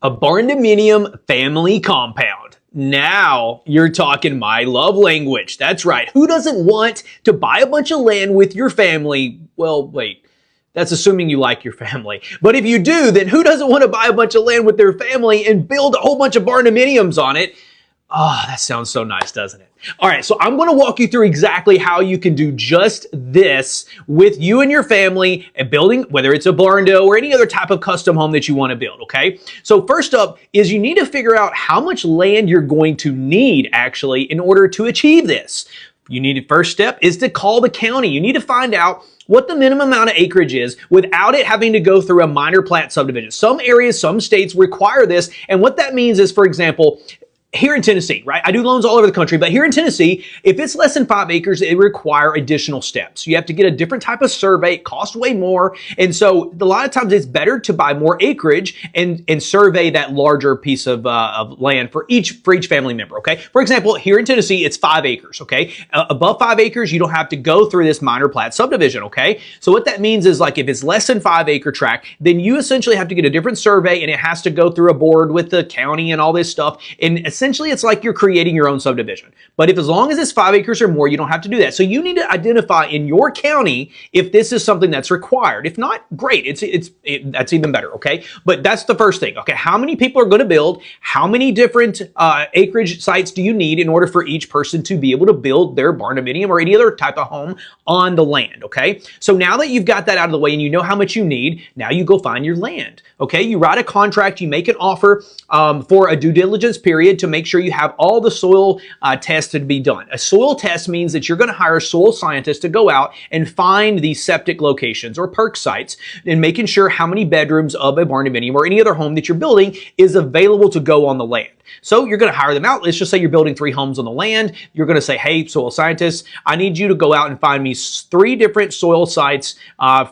A Barndominium family compound. Now you're talking my love language. That's right. Who doesn't want to buy a bunch of land with your family? Well, wait. That's assuming you like your family. But if you do, then who doesn't want to buy a bunch of land with their family and build a whole bunch of barndominiums on it? Oh, that sounds so nice, doesn't it? All right, so I'm going to walk you through exactly how you can do just this with you and your family and building, whether it's a Barndo or any other type of custom home that you want to build, okay? So first up is you need to figure out how much land you're going to need actually in order to achieve this. First step is to call the county. You need to find out what the minimum amount of acreage is without it having to go through a minor plat subdivision. Some areas, some states require this, and what that means is, for example, here in Tennessee, right? I do loans all over the country, but here in Tennessee, if it's less than 5 acres, it require additional steps. You have to get a different type of survey. It costs way more. And so a lot of times it's better to buy more acreage and survey that larger piece of land for each family member, okay? For example, here in Tennessee, it's 5 acres, okay? Above 5 acres, you don't have to go through this minor plat subdivision, okay? So what that means is, like, if it's less than 5 acre tract, then you essentially have to get a different survey and it has to go through a board with the county and all this stuff. And essentially, it's like you're creating your own subdivision. But if as long as it's 5 acres or more, you don't have to do that. So you need to identify in your county if this is something that's required. If not, great. That's even better, okay? But that's the first thing, okay? How many people are going to build? How many different acreage sites do you need in order for each person to be able to build their barndominium or any other type of home on the land, okay? So now that you've got that out of the way and you know how much you need, now you go find your land, okay? You write a contract, you make an offer for a due diligence period to make sure you have all the soil tests to be done. A soil test means that you're going to hire a soil scientist to go out and find these septic locations or perk sites and making sure how many bedrooms of a barndominium or any other home that you're building is available to go on the land. So you're going to hire them out. Let's just say you're building 3 homes on the land. You're going to say, hey, soil scientist, I need you to go out and find me 3 different soil sites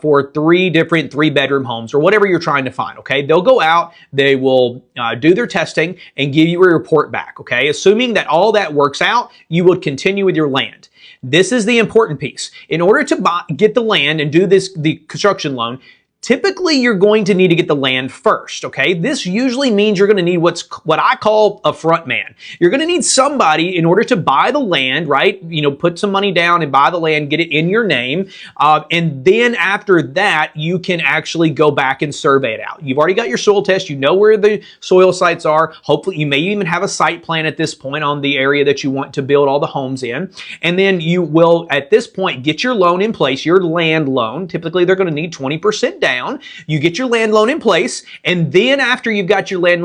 for 3 different 3-bedroom homes or whatever you're trying to find, okay? They'll go out, they will do their testing and give you a report back, okay? Assuming that all that works out, you would continue with your land. This is the important piece. In order to get the land and do the construction loan, typically, you're going to need to get the land first, okay? This usually means you're going to need what I call a front man. You're going to need somebody in order to buy the land, right? You know, put some money down and buy the land, get it in your name. And then after that, you can actually go back and survey it out. You've already got your soil test. You know where the soil sites are. Hopefully, you may even have a site plan at this point on the area that you want to build all the homes in. And then you will, at this point, get your loan in place, your land loan. Typically, they're going to need 20% down. You get your land loan in place, and then after you've got your land